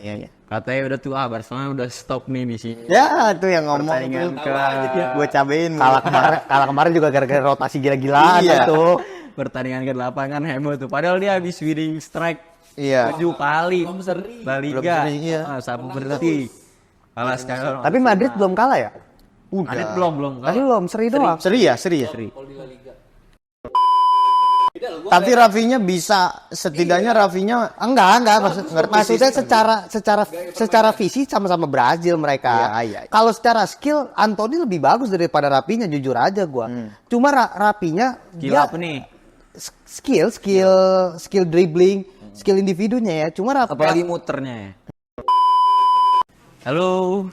iya. Katanya udah tuh Barcelona udah stop nih di sini. Ya, tuh yang ngomong Pertandingan gue cabein. Kalah kemarin juga gara-gara rotasi gila-gilaan Iya. itu. Pertandingan ke-8 kan heboh tuh. Padahal dia habis winning strike Iya. 7 kali. La Liga. seri, iya. Sapu berhenti. Kalah sekarang. Tapi Madrid belum kalah ya? Madrid belum. Tapi belum, seri doang. Seri ya. Tapi Rafinya bisa, setidaknya Rafinya Enggak, maksudnya fisik. secara visi sama-sama Brazil mereka. Iya. Kalau secara skill Antony lebih bagus daripada Rapinya, jujur aja gua. Cuma Rapinya Gila apa nih? skill dribbling, skill individunya ya. Cuma Apalagi muternya ya. Halo.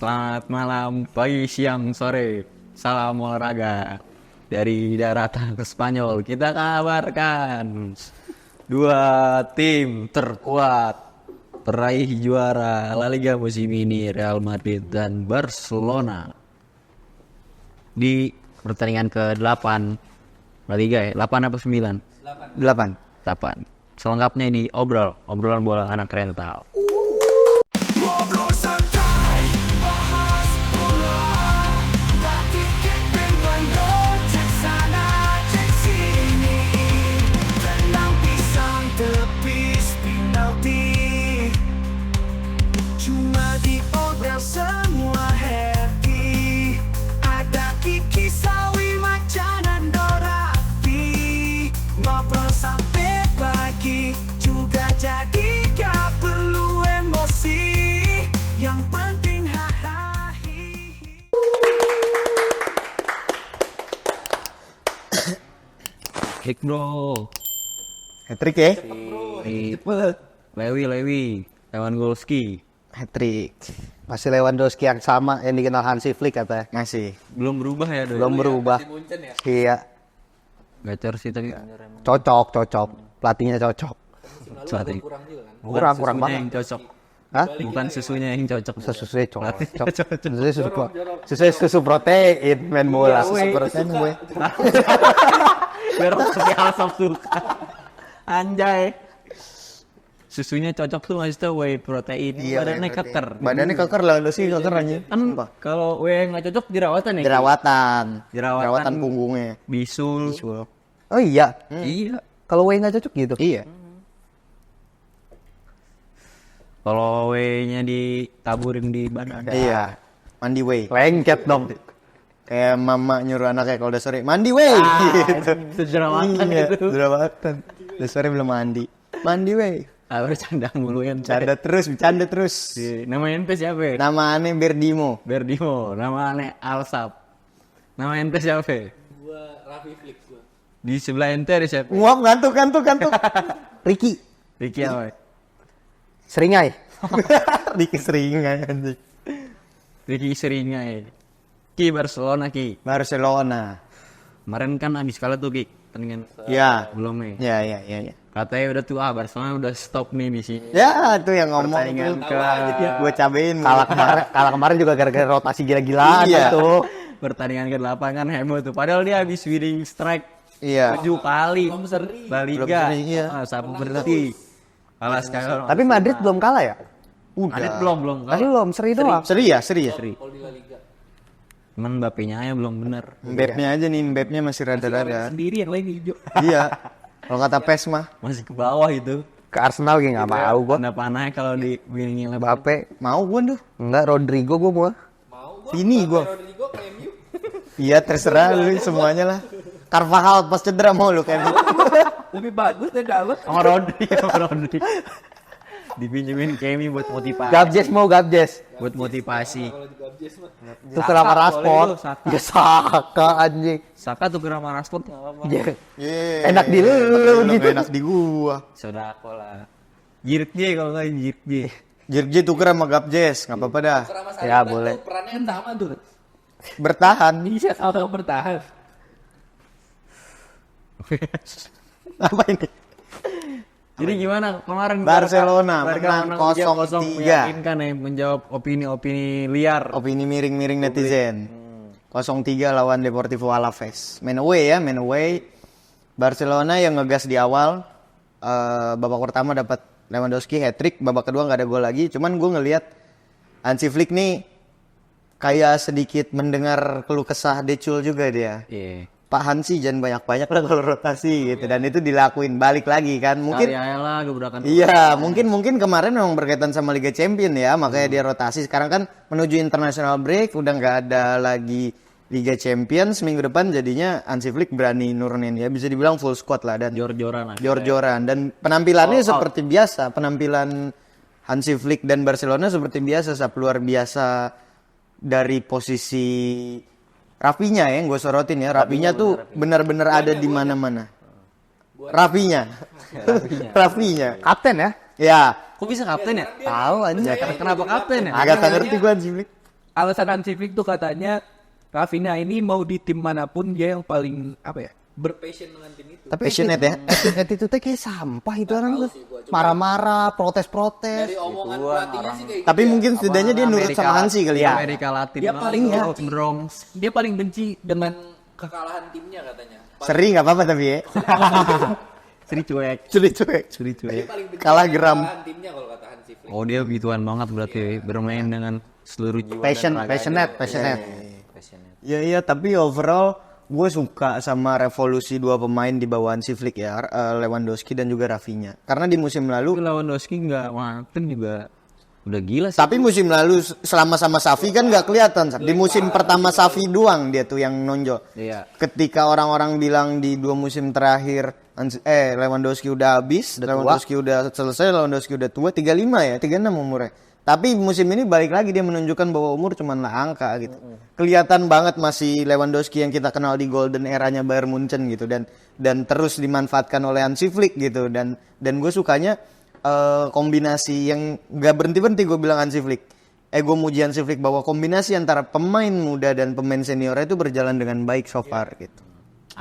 Selamat malam, pagi, siang, sore. Salam olahraga. Dari daratan ke Spanyol kita kabarkan 2 tim terkuat peraih juara La Liga musim ini, Real Madrid dan Barcelona. Di pertandingan ke-8 La Liga ya, 8 apa 9? 8. 8. Selengkapnya ini obrolan bola anak rental. Ngobrol santai, bahas bola, latih camping bandol, cek sana, cek sini, tenang pisang tepis penalti, cuma diobrol semua happy, ada Kiki Sawi Macan dan Dorati, ngobrol sampai pagi, juga jadi gak perlu emosi. Yang penting hahaha. Hik bro. Hat-trick ya? Lewi Lewandowski. Hat-trick. masih Lewandowski yang sama yang dikenal Hansi Flick katanya. Masih. Belum berubah ya Doi? Belum berubah. Iya, Gacor sih tapi cocok. Pelatihnya cocok. Pelatih. Kurang Susunya banget. yang cocok. Hah? Bukan susunya yang cocok. Susunya cocok. Susunya susu protein main bola. Persen gue. Biar seperti asap suka. Anjay. Susunya cocok tuh maksudnya whey protein. Badannya keker. Badannya keker lah, lu sih keker aja. Kan kalau whey nggak cocok jerawatan ya? Jerawatan punggungnya. Bisul. Oh iya, Iya. kalau whey nggak cocok gitu. Iya. Kalau whey-nya ditaburin di badan. Iya. Mandi weh. Lengket dong. Kayak mama nyuruh anaknya kalau udah sore, mandi weh. Gitu. Itu jerawatan Iya, itu. jerawatan. Udah sore belum mandi. Mandi weh. Ah, bercanda mulu kan. Bercanda terus. Nama ente siapa ya? Nama aneh Berdimo. Berdimo. Nama aneh Alsap. Nama ente siapa ya? Gua Raffi Flick gua. Di sebelah ente ada siapa? Nguap ngantuk. Ricky, Ricky apa ya? Seringai. Dikit seringan anjing. Ricky Seringai. Ki Barcelona Ki. Barcelona. Kemarin kan abis kalah tuh Ki. Pertandingan Ya. belum ya. Ya. Katanya udah tuh Barcelona udah stop nih di sini. Ya, tuh yang ngomong. Pertandingan Gue cabein. Kalah kemarin juga gara-gara rotasi gila-gilaan Iya. itu. Pertandingan ke-8 kan heboh tuh. Padahal dia habis winning strike Iya. 7 kali. La Liga. seri, iya. Sapu berhenti. Kalah sekarang. Tapi Madrid belum kalah ya? Madrid belum Tapi belum, seri doang. Seri ya. Kalau di La Liga. Cuman Mbappe-nya aja belum bener. Mbapnya aja nih, Mbapnya masih rada-rada. Sendiri yang lain hijau. Iya. Kalau kata PES mah, Masih ke bawah itu. Ke Arsenal gue nggak mau gua. Tanda panahnya kalau di winning eleven. Mbappe, mau gue tuh. enggak Rodrigo gua mau. Ini gue. Rodrigo ke MU. Iya, terserah lu semuanya lah. Carvajal pas cedera mau lu kayak Lebih bagus dari Dalot. Sama Rodri. Dipinjemin Kemi buat motivasi. Gabjes. Buat motivasi. Kalau di Gabjes mah. Tuker sama Rashford. boleh lu, Saka. Ya Saka anjing. Saka tuh kira sama Rashford nggak apa-apa. Ya. Yeay, Enak di lu gitu. Enak di gua. Sodako lah. Jirkje kalau nggak Jirkje. Jirji tuker sama Gabjes, nggak apa-apa dah. Sama Ya, Saliba boleh. tuh perannya sama tuh. Bertahan. Bisa kalau bertahan. Apa ini? Jadi gimana kemarin Barcelona Barca menang 0-3. meyakinkan ya menjawab opini-opini liar. Opini miring-miring netizen. 0-3 lawan Deportivo Alaves. Main away. Barcelona yang ngegas di awal. Babak pertama dapat Lewandowski hat-trick, babak kedua nggak ada gol lagi. Cuman gue ngelihat Hansi Flick nih kayak sedikit mendengar keluh kesah Decul juga dia. Iya. Pak Hansi jangan banyak-banyak lah kalau rotasi gitu, dan itu dilakuin balik lagi kan. Mungkin Kali lah gebrakan. iya, mungkin kemarin memang berkaitan sama Liga Champion ya, makanya dia rotasi. Sekarang kan menuju international break, udah nggak ada lagi Liga Champions minggu depan, jadinya Hansi Flick berani nurunin ya, bisa dibilang full squad lah dan Jor-joran lah. jor-joran, dan penampilannya seperti biasa, penampilan Hansi Flick dan Barcelona seperti biasa, luar biasa dari posisi Rafinya ya, yang gue sorotin ya. Rafinya tuh benar-benar ada di mana-mana. Rafinya. Kapten ya? Ya. Kok bisa kapten ya? Tahu aja. Kenapa kapten ya? Agak tak ngerti gue Hansi Flick. Alasan Hansi Flick tuh katanya Rafinha ini mau di tim manapun dia yang paling apa ya, berpassion dengan tim itu. Tapi Passionate ya. attitude-nya kayak sampah itu orang tuh. Marah-marah, protes-protes. Omongan pelatihnya sih kayak Tapi mungkin setidaknya dia nurut sama Hansi kali ya. Amerika Latin. Dia paling Bronx. dia paling benci dengan kekalahan timnya katanya. Seri nggak apa-apa tapi ya. Seri cuek. Curi cuek. Kalah geram. Kekalahan timnya kalau kata Hansi Flick. Oh dia begituan banget berarti bermain dengan seluruh jiwa. Passionate. Ya iya, tapi overall gue suka sama revolusi dua pemain di bawah Hansi Flick ya, Lewandowski dan juga Rafinha. Karena di musim lalu, Lewandowski nggak maten juga udah gila sih. tapi musim lalu selama sama Xavi kan nggak kelihatan. Di musim pertama Xavi doang dia tuh yang nonjol. Iya. Ketika orang-orang bilang di 2 musim terakhir Lewandowski udah habis, Lewandowski udah selesai, Lewandowski udah tua, 35 ya, 36 umurnya. Tapi musim ini balik lagi dia menunjukkan bahwa umur cumanlah angka gitu. Kelihatan banget masih Lewandowski yang kita kenal di golden eranya Bayern Munchen gitu, dan terus dimanfaatkan oleh Hansi Flick gitu, dan gue sukanya kombinasi yang gak berhenti gue bilang Hansi Flick. Gue muji Hansi Flick bahwa kombinasi antara pemain muda dan pemain senior itu berjalan dengan baik so far gitu.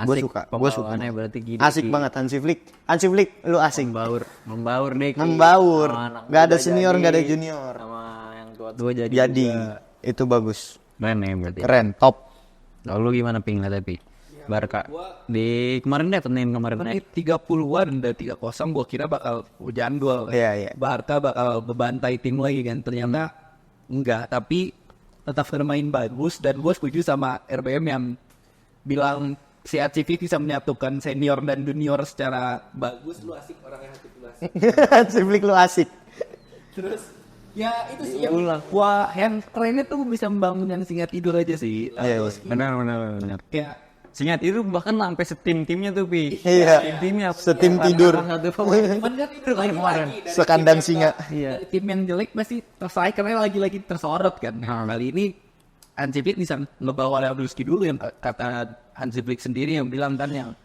Gue suka. Pembawaannya berarti gini. Asik banget Hansi Flick. Hansi Flick lu asik. Membaur deh. Ki. Membaur. Sama anak Gak ada muda senior, jadi, gak ada junior. Sama yang tua-tua jadi. Jadi juga. itu bagus. Keren ya berarti. Keren, top. Lalu gimana ping lah tapi? Barca di kemarin deh Senin kemarin. Ini 30-an dan 3-0 gua kira bakal hujan gol. Iya. Barca bakal bebantai tim lagi kan, ternyata enggak, tapi tetap bermain bagus. Dan gue setuju sama RBM yang bilang si ACV bisa menyatukan senior dan junior secara bagus. Lu asik orangnya, hati lu asik. Hansi Flick lu asik. Terus ya itu sih yang wah yang kerennya tuh bisa membangun yang singkat tidur aja sih. Iya. Benar. Ya Singkat itu bahkan sampai setim-timnya tuh Pi. Iya. Timnya Setim tidur. cuman kan itu kemarin Sekandang singa. dari tim yang jelek pasti tersaing karena lagi-lagi tersorot kan. Nah, kali ini Hansi Flick bisa ngebawa Lewandowski dulu, yang kata Hansi Flick sendiri yang bilang kan, yang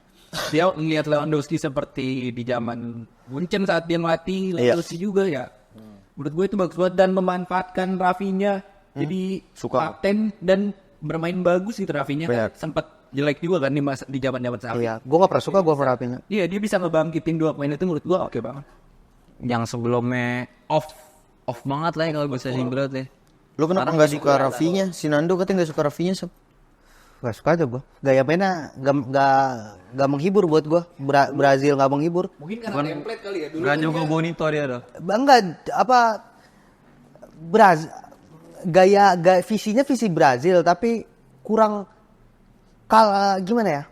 dia ngelihat Lewandowski seperti di zaman Munchen saat dia melatih Lewandowski juga ya. Menurut gue itu bagus banget, dan memanfaatkan Rafinha jadi Suka. kapten dan bermain bagus gitu. Rafinha Benar. kan sempat jelek juga kan di zaman-zaman Xavi. Iya, gue gak pernah suka gue Rafinha. Iya, dia bisa ngebangkitin 2 pemain itu, menurut gue oke banget. Yang sebelumnya off banget lah ya kalau bisa dibilang deh. Lu kenapa nggak suka Rafinya? Si Nando katanya nggak suka Rafinya, Sob. Gak suka aja gue. Gaya mainnya gak menghibur buat gue. Brazil gak menghibur. Mungkin karena template kali ya dulu. Rajogo Bonito dia dah. Enggak, apa Brazil gaya visinya visi Brazil tapi kurang gimana ya,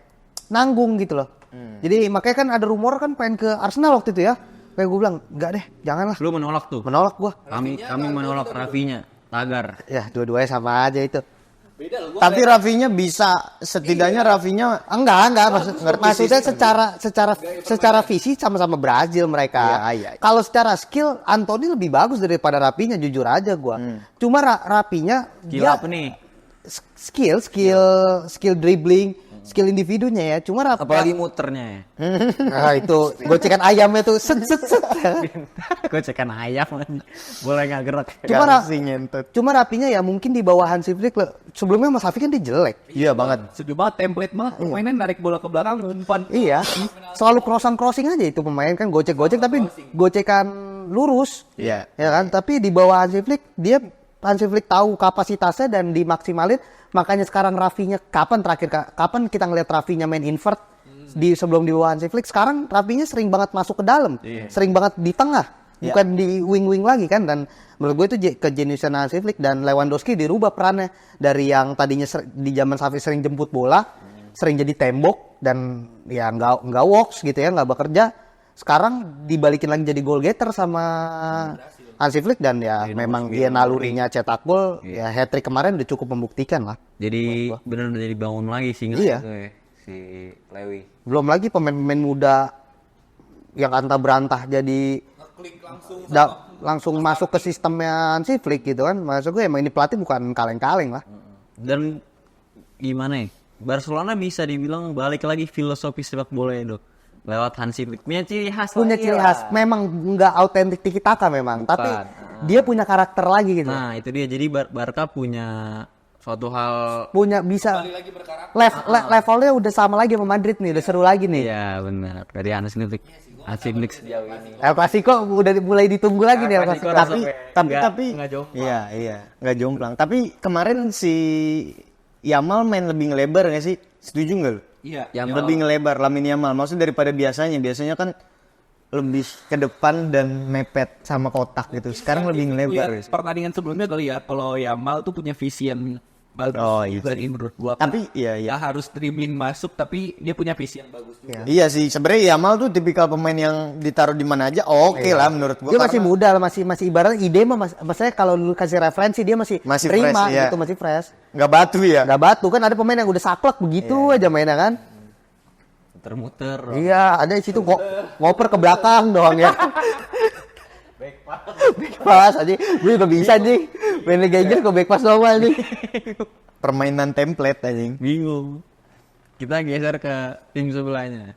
nanggung gitu loh. Jadi makanya kan ada rumor kan pengen ke Arsenal waktu itu ya. Kayak gue bilang enggak deh, janganlah. Lu menolak tuh. Menolak gue. Kami menolak Rafinya. Tagar. Ya dua-duanya sama aja itu. Tapi Rafinya bisa, setidaknya Rafinya Enggak ngerti maksudnya sistem. secara visi sama-sama Brazil mereka. Iya. Kalau secara skill Anthony lebih bagus daripada Rafinha, jujur aja gua. Cuma Rafinha Gila apa nih? skill dribbling, skill individunya ya. Cuma Apalagi muternya ya. nah itu gocekan ayamnya tuh set. Gue cekan ayam. Boleh nggak gerak. Cuma Rafinha ya mungkin di bawah Hansi Flick sebelumnya Mas Xavi kan dia jelek. Iya banget. Setuju banget, template banget. Mainnya narik bola ke belakang umpan. Iya, selalu crossing aja itu pemain kan gocek tapi gocekan lurus. Iya. Ya kan, tapi di bawah Hansi Flick tahu kapasitasnya dan dimaksimalin. Makanya sekarang Rafinya kapan kita ngelihat Rafinya main invert sebelum di bawah Hansi Flick. Sekarang Rafinya sering banget masuk ke dalam, sering banget di tengah. bukan di wing lagi kan. Dan menurut gue itu kejeniusan Hansi Flick. Dan Lewandowski dirubah perannya dari yang tadinya di zaman Xavi sering jemput bola, sering jadi tembok dan ya nggak works gitu ya, nggak bekerja. Sekarang dibalikin lagi jadi goal getter sama Hansi Flick dan ya memang dia nalurinya cetak gol, ya hat-trick kemarin udah cukup membuktikan lah. Jadi benar-benar jadi bangun lagi sih Iya. si Lewi. Belum lagi pemain-pemain muda yang antah berantah jadi langsung masuk ke sistemnya Hansi Flick gitu kan. Maksud gue emang ini pelatih bukan kaleng-kaleng lah. Dan gimana ya? Barcelona bisa dibilang balik lagi filosofi sepak bola itu lewat Hansi Flick. Punya ciri khas. Punya lagi ciri lah. khas. Memang nggak autentik tiki taka memang, tapi dia punya karakter lagi gitu. Nah, itu dia. Jadi Barca punya suatu hal. Punya bisa levelnya udah sama lagi sama Madrid nih, udah seru lagi nih. Iya, benar. Dari Hansi Flick. Hansi Flick sejauh ini. El Clasico udah mulai ditunggu lagi nih El Clasico. Tapi nggak jomplang. Iya, nggak jomplang. Tapi kemarin si Yamal main lebih ngelebar nggak sih? Setuju nggak lu? Iya. Lebih ngelebar Lamine Yamal. Maksudnya daripada biasanya kan lebih ke depan dan mepet sama kotak gitu. Sekarang lebih ngelebar. Lihat pertandingan sebelumnya kali ya, kalau Yamal tuh punya visi yang bagus. Oh, iya. Dari menurut gua. Tapi iya. Ya harus dribbling masuk, tapi dia punya visi yang bagus juga. Iya sih, sebenarnya Yamal tuh tipikal pemain yang ditaruh di mana aja oke lah menurut gua. Dia masih karena muda, masih ibaratnya ide mah maksudnya kalau lu kasih referensi dia masih terima fresh, iya. gitu, masih fresh. nggak batu ya. Nggak batu kan, ada pemain yang udah saklek begitu aja mainnya kan. Muter-muter. Iya, ada di situ ngoper ke belakang doang ya. Back pass aja. Gue gak bisa nih. Mainnya Geiger kok back pass doang nih. Permainan template anjing. Bingung. Kita geser ke tim sebelahnya.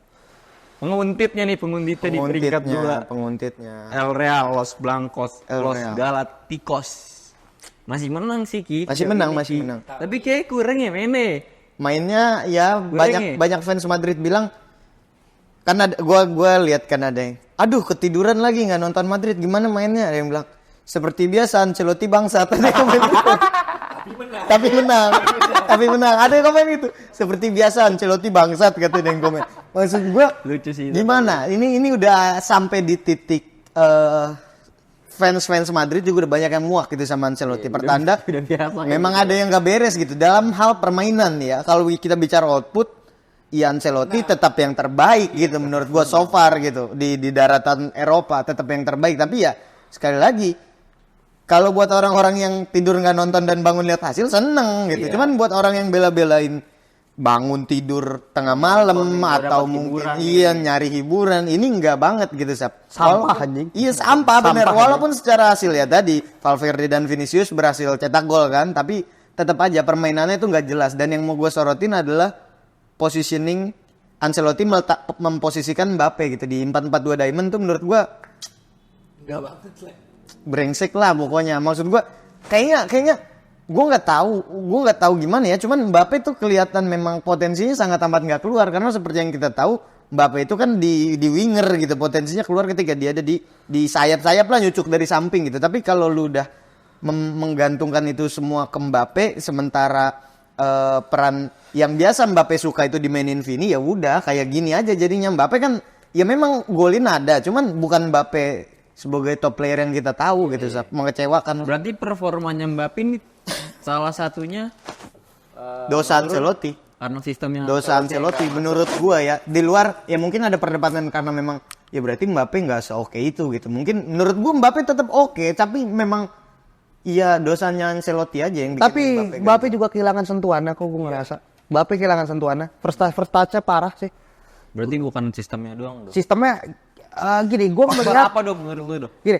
Penguntitnya di peringkat 2. Penguntitnya. El Real, Los Blancos, El Los Real. Galacticos. Masih menang sih Ki. Masih menang. Tapi kayak kurang ya mainnya. Mainnya ya banyak fans Madrid bilang kan ada, gua lihat kan ada yang aduh ketiduran lagi nggak nonton Madrid gimana mainnya, ada yang bilang seperti biasa Ancelotti bangsat. Ada yang komen gitu. tapi menang ada yang komen itu seperti biasa Ancelotti bangsat kata yang komen. Maksud gua Lucu sih. gimana ini udah sampai di titik fans Madrid juga udah banyak yang muak gitu sama Ancelotti. Pertanda udah biasa. memang ada yang gak beres gitu dalam hal permainan ya. Kalau kita bicara output, ya Ancelotti tetap yang terbaik gitu menurut gua so far gitu di daratan Eropa tetap yang terbaik. Tapi ya sekali lagi kalau buat orang-orang yang tidur nggak nonton dan bangun lihat hasil seneng gitu. Cuman buat orang yang bela-belain bangun tidur tengah malam atau mungkin nyari hiburan ini enggak banget gitu Sampah anjing. Iya sampah bener. Walaupun secara hasil ya tadi Valverde dan Vinicius berhasil cetak gol kan, tapi tetap aja permainannya itu nggak jelas. Dan yang mau gue sorotin adalah positioning Ancelotti memposisikan Mbappe gitu di 4-4-2 diamond tuh menurut gue Enggak banget lah. brengsek lah pokoknya. Maksud gue kayaknya gue nggak tahu gimana ya, cuman Mbappe tuh kelihatan memang potensinya sangat amat nggak keluar karena seperti yang kita tahu Mbappe itu kan di winger gitu, potensinya keluar ketika dia ada di sayap-sayap lah, nyucuk dari samping gitu. Tapi kalau lu udah menggantungkan itu semua ke Mbappe, sementara peran yang biasa Mbappe suka itu dimainin Vini, ya udah kayak gini aja jadinya. Mbappe kan ya memang golin ada, cuman bukan Mbappe sebagai top player yang kita tahu gitu, mengecewakan. Berarti performanya Mbappe ini salah satunya Dosa Ancelotti. karena sistemnya Dosa Ancelotti menurut gua ya. Di luar ya mungkin ada perdebatan karena memang ya berarti Mbappe nggak seoke itu gitu. Mungkin menurut gua Mbappe tetap oke, tapi memang iya dosanya Ancelotti aja yang bikin Tapi Mbappe Mbappe juga kehilangan sentuhannya, kok gue ngerasa. Mbappe kehilangan sentuhannya. First touch-nya parah sih. berarti bukan sistemnya doang dong. Sistemnya gini, gue Faktor melihat apa dong menurut lu dong? gini.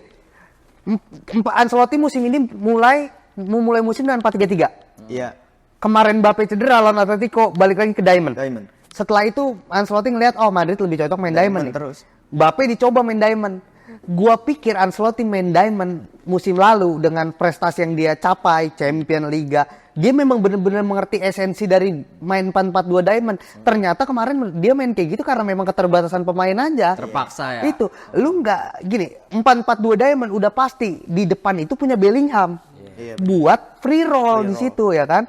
Ancelotti musim ini mulai musim dengan 4-3-3. Iya. Kemarin Mbappe cedera lawan Atletico, balik lagi ke Diamond. Diamond. Setelah itu Ancelotti ngeliat, oh Madrid lebih cocok main Diamond nih. terus. Mbappe dicoba main Diamond. Gua pikir Ancelotti main Diamond musim lalu dengan prestasi yang dia capai, Champion Liga, dia memang benar-benar mengerti esensi dari main 4-4-2 Diamond. Ternyata kemarin dia main kayak gitu karena memang keterbatasan pemain aja. Terpaksa ya. Itu, lu nggak gini, 4-4-2 Diamond udah pasti di depan itu punya Bellingham. Buat free roll di situ ya kan.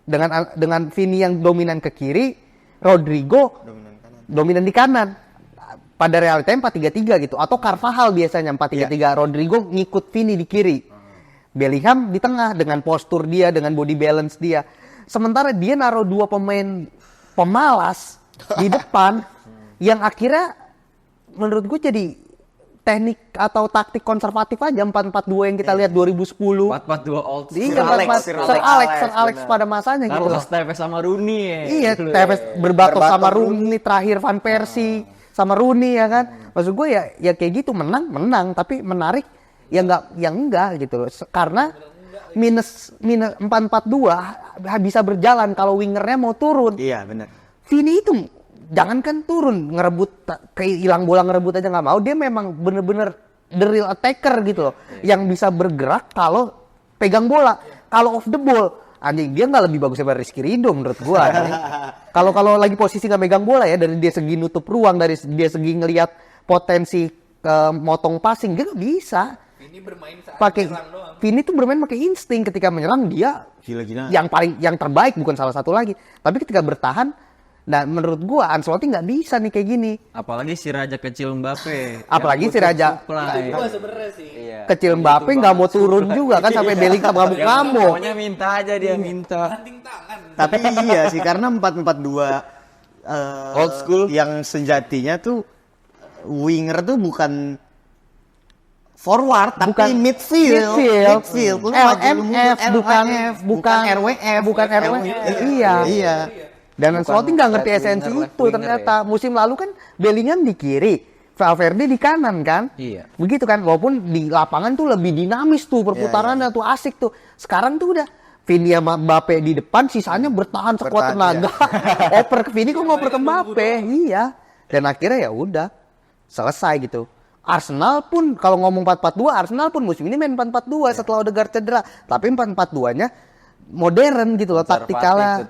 Dengan Vini yang dominan ke kiri, Rodrigo dominan di kanan. pada realitanya 4-3-3 gitu, atau Carvajal biasanya 4-3-3, Rodrigo ngikut Vini di kiri, Bellingham di tengah dengan postur dia, dengan body balance dia. Sementara dia naruh 2 pemain pemalas di depan yang akhirnya menurut gue jadi teknik atau taktik konservatif aja 4-4-2 yang kita lihat 2010. 4-4-2 old school. Iya, Sir Alex pada masanya gitu. Carlos Tevez sama Rooney ya. Iya, Tevez berbatok sama Rooney, terakhir Van Persie sama Rooney ya kan. Maksud gue ya kayak gitu, menang, tapi menarik ya enggak gitu loh. Karena minus 4-4-2 bisa berjalan kalau wingernya mau turun. Iya, benar. Vini itu jangankan turun ngerebut, kayak hilang bola ngerebut aja nggak mau. Dia memang bener-bener the real attacker gitu loh, yang bisa bergerak kalau pegang bola. Kalau off the ball, anjing dia nggak lebih bagus daripada Rizky Ridho menurut gua. Kalau lagi posisi nggak megang bola ya, dari dia segi nutup ruang, dari dia segi ngelihat potensi motong passing, dia nggak bisa. Ini bermain saat Pakai menyerang doang. Vini tuh bermain pakai insting, ketika menyerang dia Gila-gila. yang terbaik, bukan salah satu lagi. Tapi ketika bertahan, nah menurut gua Ancelotti nggak bisa nih kayak gini. Apalagi si raja kecil Mbappe. Apalagi Yang si raja supply. Gua sebenarnya sih. Iya. kecil Mbappe nggak mau turun juga kan, sampai Bellingham ngamuk-ngamuk. Pokoknya minta aja dia minta. Banting tangan. Tapi iya sih, karena 4-4-2 Old school. yang sejatinya tuh winger tuh bukan forward, tapi midfield. Lu maju mundur, LMF bukan RWF, bukan RWF. Iya. Dan Ancelotti nggak ngerti esensi left itu winger ternyata. Musim lalu kan Bellingham di kiri, Valverde di kanan kan. Iya. Begitu kan, walaupun di lapangan tuh lebih dinamis tuh perputarannya tuh asik tuh. Sekarang tuh udah Vini sama Mbappe di depan, sisanya bertahan sekuat Bertahan, tenaga. Oper ke Vini kok ngoper ke Mbappe. Iya. Dan akhirnya ya udah selesai gitu. Arsenal pun kalau ngomong 4-4-2, Arsenal pun musim ini main 4-4-2 setelah Odegaard cedera. Tapi 4-4-2-nya modern gitu loh, taktikalnya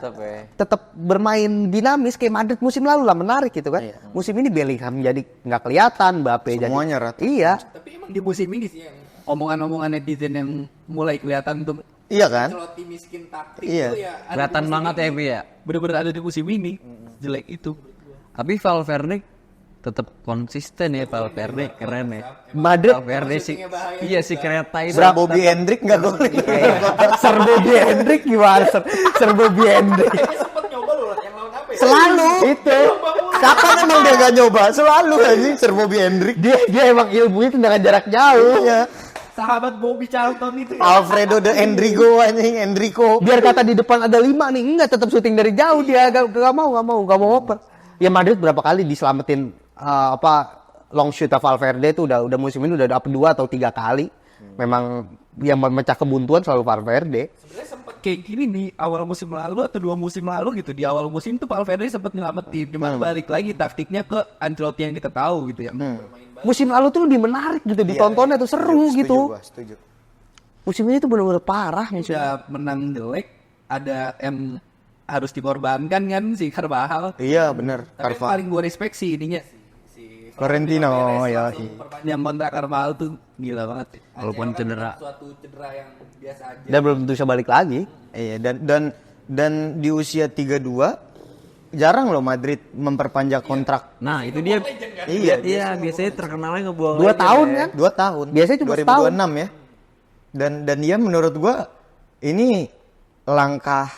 tetap bermain dinamis kayak Madrid musim lalu lah, menarik gitu kan. Musim ini Bellingham jadi nggak kelihatan, Mbappe jadi Semuanya rata. iya. Tapi emang di musim ini sih yang omongan-omongan netizen yang mulai kelihatan tuh Iya kan? Ancelotti miskin taktik Iya. itu ya. ada di Kelihatan musim banget ini. ya, Bi ya. Bener-bener ada di musim ini. Jelek itu. Tapi Valverde tetap konsisten ya, Valverde keren ya. Madrid Valverde sih, iya si kereta itu. Sir Bobby Hendrik nggak golin. Sir Bobby Hendrik gimana? Sir Bobby Hendrik. Dia sempet nyoba loh yang lawan apa ya? Selalu Itu kapan emang dia nggak nyoba? Selalu anjing Sir Bobby Hendrik. dia emang ilmunya tendangan jarak jauh. Iya. Sahabat Bobby Charlton itu. Alfredo de Enrico anjing, Enrico. Biar kata di depan ada 5 nih, enggak, tetap syuting dari jauh dia, gak mau oper. Ya Madrid berapa kali diselamatin long shoot Valverde itu udah musim ini udah dapet 2 atau 3 kali. Memang yang memecah kebuntuan selalu Valverde. Sebenarnya sempet kayak gini nih awal musim lalu atau 2 musim lalu gitu. Di awal musim tuh Valverde sempet nyelamatin. Cuma balik lagi taktiknya ke Ancelotti yang kita tahu gitu ya. Musim lalu tuh lebih menarik gitu, ditontonnya tuh seru gitu. Setuju. Musim ini tuh bener-bener parah nih. Udah menang jelek, ada yang harus dikorbankan kan si Carvajal. Iya benar. Tapi yang paling gue respect sih ininya si Florentino ya. perpanjang kontrak Carvajal tuh gila banget. Walaupun cedera. Suatu cedera yang biasa aja. Dan belum tentu bisa balik lagi. Iya, dan di usia 32 jarang loh Madrid memperpanjang kontrak. Nah itu dia. Iya biasanya terkenalnya ngebuang 2 tahun kan? 2 tahun. Biasanya cuma 2026 ya. Dan dia menurut gua ini langkah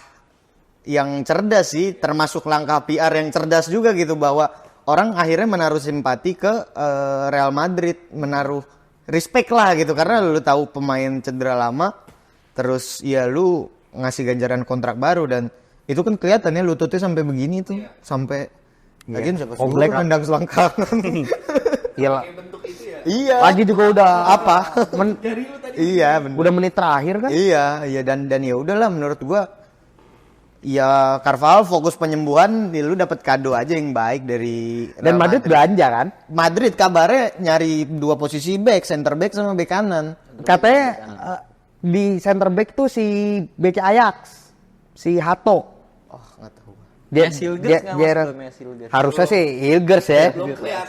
yang cerdas sih, termasuk langkah PR yang cerdas juga gitu, bahwa orang akhirnya menaruh simpati ke Real Madrid, menaruh respect lah gitu, karena lu tahu pemain cedera lama, terus ya lu ngasih ganjaran kontrak baru, dan itu kan kelihatan ya lututnya sampai begini tuh, sampai lagian siapa komplek nendang selangkangan. Iya. Iya. Lagi juga udah Apa? Iya, bener. Udah menit terakhir kan? Iya, dan ya udahlah menurut gua ya Carvajal fokus penyembuhan, lu dapat kado aja yang baik dari Dan Real Madrid belanja kan? Madrid kabarnya nyari 2 posisi back, center back sama back kanan. Katanya di center back tuh si BC Ajax, si Hato. Oh, enggak tahu. Hilgers nggak masuk ke Hilgers. Harusnya sih Hilgers ya.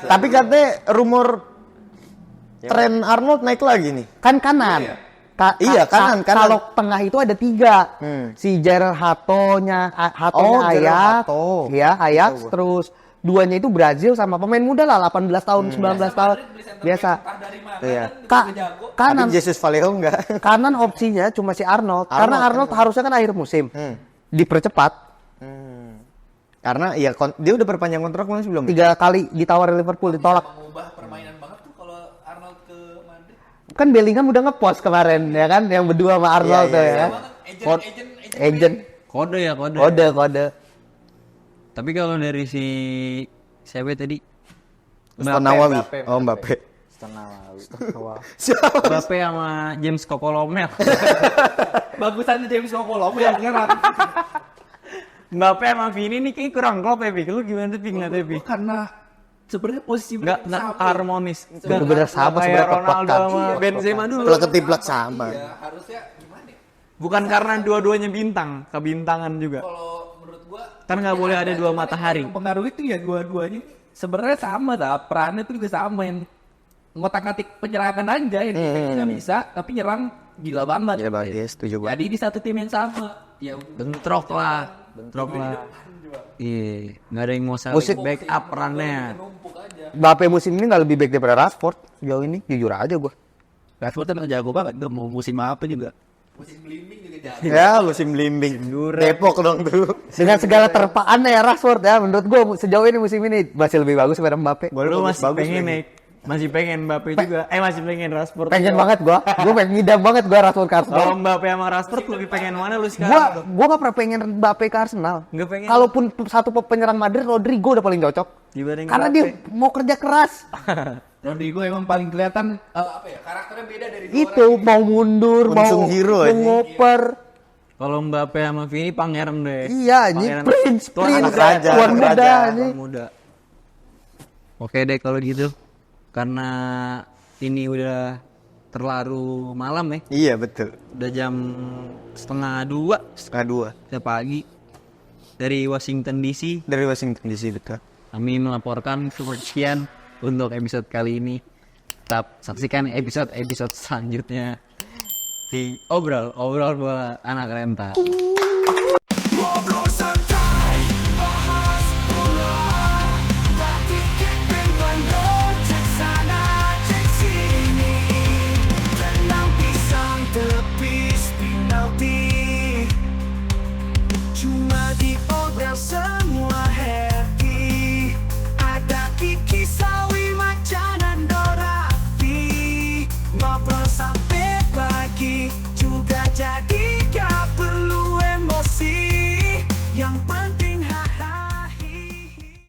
Tapi katanya rumor tren Arnold naik lagi nih. Kan kanan. Iya, kanan. Kalau tengah itu ada 3. Si Gerard Hato-nya Oh, Gerard Ajax. Hato. Iya, Ajax, terus duanya itu Brazil sama pemain muda lah 18 tahun, 19 tahun. Biasa. Iya. Kanan Tapi Jesus Vallejo enggak. kanan opsinya cuma si Arnold. Karena Arnold harusnya kan akhir musim. Dipercepat. Karena ya dia udah perpanjang kontrak masih belum? 3 kali ditawarin Liverpool ditolak. Mengubah permainan banget tuh kalau Arnold ke Madrid. Kan Bellingham udah ngepost kemarin ya kan yang berdua sama Arnold Iya, tuh iya, ya. Agent Kode ya kode. kode. Tapi kalau dari si siapa tadi? Nawawi. Oh, Mbappe. Mbappe sama James Kopolomer. Bagusan James Kopolo yang nyerang. Mbappe sama Vini nih kayak kurang klop ya, Pik. Lu gimana tuh, Pik? Ngeliatnya, Pik? Karena sebenarnya posisi Nggak harmonis. Bener-bener sama Kayak sebenarnya Ronaldo kepekat. sama Benzema dulu. Plek ketiplek sama. harusnya gimana ya? Bukan karena dua-duanya bintang, kebintangan juga. Kalau menurut gua Kan nggak boleh ada dua matahari. yang pengaruh itu ya dua-duanya sebenarnya sama lah, perannya itu juga sama, yang ngotak-ngatik penyerangan aja yang defense-nya bisa tapi nyerang gila banget. Gila banget, ya, setuju banget. Jadi di satu tim yang sama. Ya Bentrok lah. Iya, nggak ada yang mau saling backup perannya. Mbappe musim ini nggak lebih baik daripada Rashford sejauh ini, jujur aja gue. Rashford emang jago banget, udah mau musim apa juga. Ya, musim belimbing. Depok dong tuh. Dengan segala terpaannya ya Rashford ya, menurut gue sejauh ini musim ini masih lebih bagus daripada Mbappe. Lu masih pengen nih, masih pengen Mbappe juga. Masih pengen Rashford. Pengen banget gue pengen ngidam banget gue Rashford ke Arsenal. Kalau Mbappe sama Rashford lebih pengen mana lu sekarang? Gue gak pernah pengen Mbappe ke Arsenal. Nggak pengen. Kalaupun satu penyerang Madrid, Rodrigo udah paling cocok. Dibanding Karena Mbappe. dia mau kerja keras. Rodrigo emang paling kelihatan apa ya, karakternya beda dari dua Itu mau mundur, Unsung mau hero aja. ngoper. Kalau Mbappe sama Vini pangeran deh. Iya, ini Pangeran. Prince, Tuan Prince, anak raja, tuan anak muda raja, ini. tuan muda. Oke deh kalau gitu. Karena ini udah terlalu malam ya. Iya, betul. Udah jam 1:30 1:30 setiap pagi. Dari Washington DC, dari Washington DC, betul. kami melaporkan sekian untuk episode kali ini. Tetap saksikan episode selanjutnya di obrol buat anak renta.